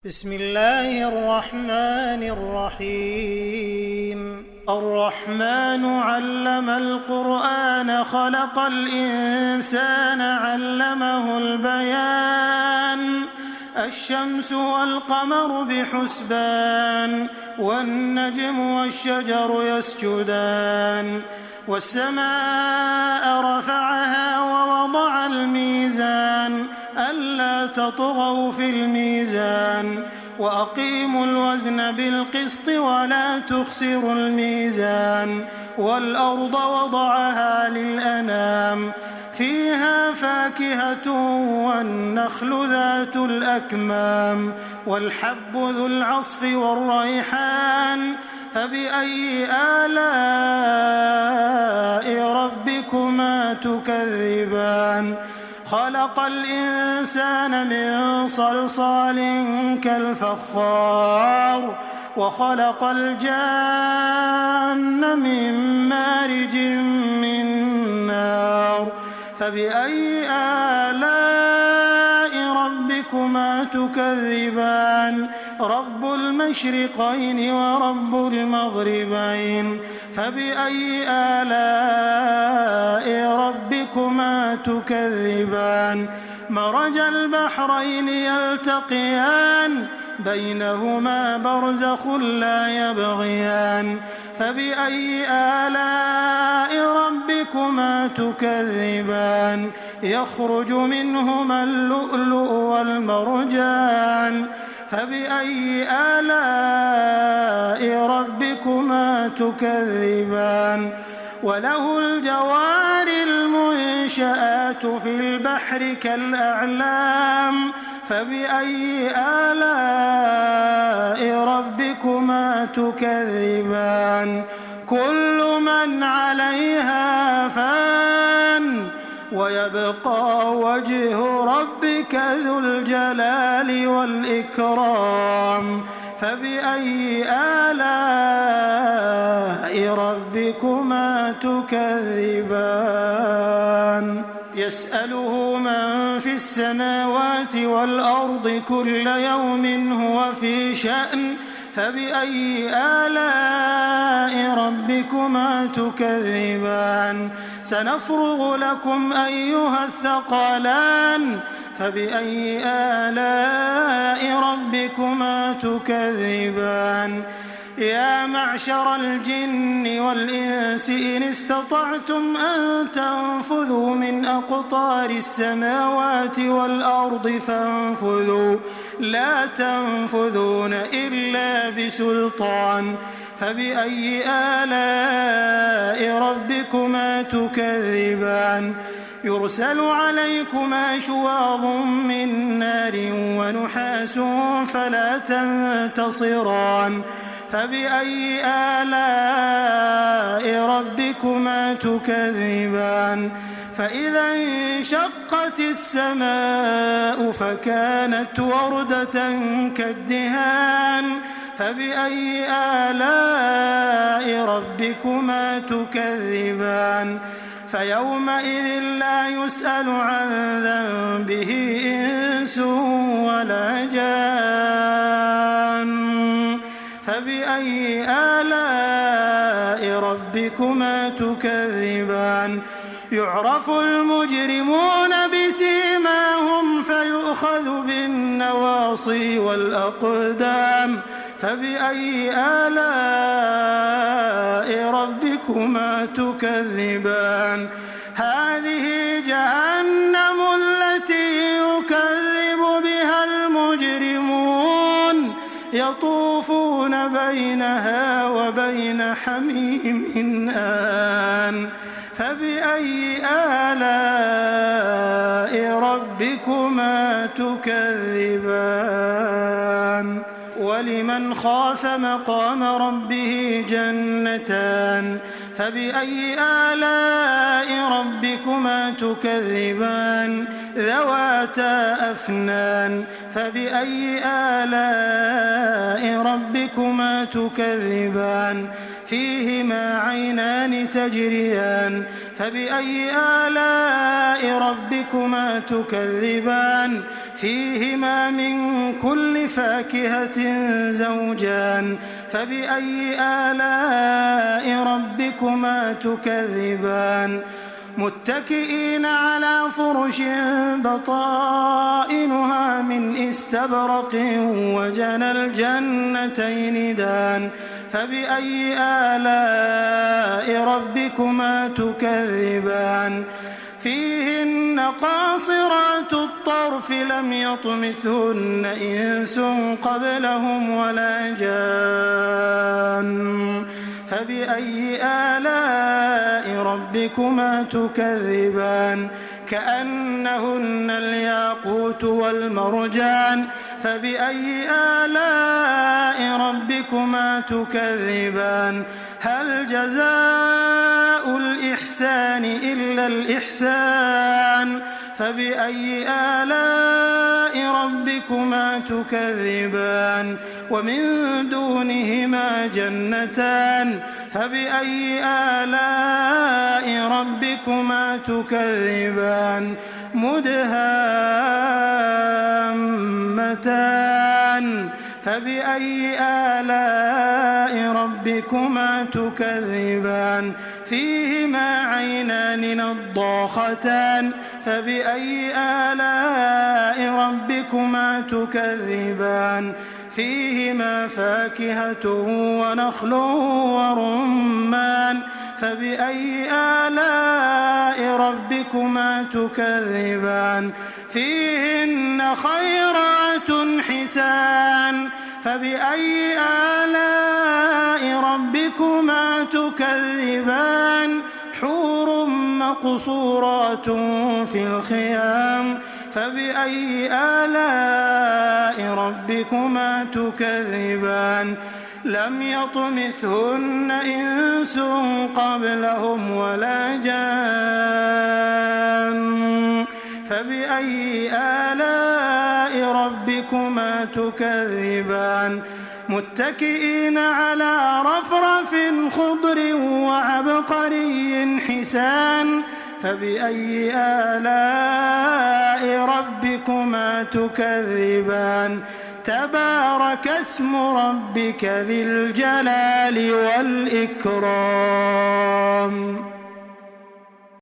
بسم الله الرحمن الرحيم الرحمن علم القرآن خلق الإنسان علمه البيان الشمس والقمر بحسبان والنجم والشجر يسجدان والسماء رفعها ووضع الميزان ألا تطغوا في الميزان وأقيموا الوزن بالقسط ولا تخسروا الميزان والأرض وضعها للأنام فيها فاكهة والنخل ذات الأكمام والحب ذو العصف والريحان فبأي آلاء ربكما تكذبان خلق الإنسان من صلصال كالفخار وخلق الجان من مارج من نار فبأي آلاء ربكما تكذبان رب المشرقين ورب المغربين فبأي آلاء ربكما تكذبان مرج البحرين يلتقيان بينهما برزخ لا يبغيان فبأي آلاء ربكما تكذبان يخرج منهما اللؤلؤ والمرجان فبأي آلاء ربكما تكذبان وله الجوار المنشآت في البحر كالأعلام فبأي آلاء ربكما تكذبان كل من عليها فان ويبقى وجه ربك ذو الجلال والإكرام فبأي آلاء ربكما تكذبان يسأله من في السماوات والأرض كل يوم هو في شأن فبأي آلاء ربكما تكذبان سنفرغ لكم أيها الثقلان فبأي آلاء ربكما تكذبان يا معشر الجن والإنس إن استطعتم أن تنفذوا من أقطار السماوات والأرض فانفذوا لا تنفذون إلا بسلطان فبأي آلاء ربكما تكذبان يرسل عليكما شواظ من نار ونحاس فلا تنتصران فبأي آلاء ربكما تكذبان فإذا انشقت السماء فكانت وردة كالدهان فبأي آلاء ربكما تكذبان فيومئذ لا يسأل عن ذنبه إنس ولا جان فبأي آلاء ربكما تكذبان يعرف المجرمون بسيماهم فيؤخذ بالنواصي والأقدام فبأي آلاء ربكما تكذبان هذه جهنم التي يكذب بها المجرمون يطوفون بينها وبين حميم آن فبأي آلاء ربكما تكذبان ولمن خاف مقام ربه جنتان فبأي آلاء ربكما تكذبان ذواتا أفنان فبأي آلاء ربكما تكذبان فيهما عينان تجريان فبأي آلاء ربكما تكذبان فيهما من كل فاكهة زوجان فبأي آلاء ربكما تكذبان متكئين على فرش بطائنها من استبرق وجنى الجنتين دان فبأي آلاء ربكما تكذبان فيهن قاصرات الطرف لم يطمثهن إنس قبلهم ولا جان فبأي آلاء ربكما تكذبان كأنهن الياقوت والمرجان فبأي آلاء ربكما تكذبان هل جزاء الإحسان إلا الإحسان فبأي آلاء ربكما تكذبان ومن دونهما جنتان فبأي آلاء ربكما تكذبان مدهامتان فبأي آلاء ربكما تكذبان فيهما عينان نضاختان فبأي آلاء ربكما تكذبان فيهما فاكهة ونخل ورمان فبأي آلاء ربكما تكذبان فيهن خيرات حسان فبأي آلاء ربكما تكذبان حور مقصورات في الخيام فبأي آلاء ربكما تكذبان لم يطمثهن إنس قبلهم ولا جان فبأي آلاء ربكما تكذبان متكئين على رفرف خضر وعبقري حسان فبأي آلاء ربكما تكذبان تبارك اسم ربك ذي الجلال والإكرام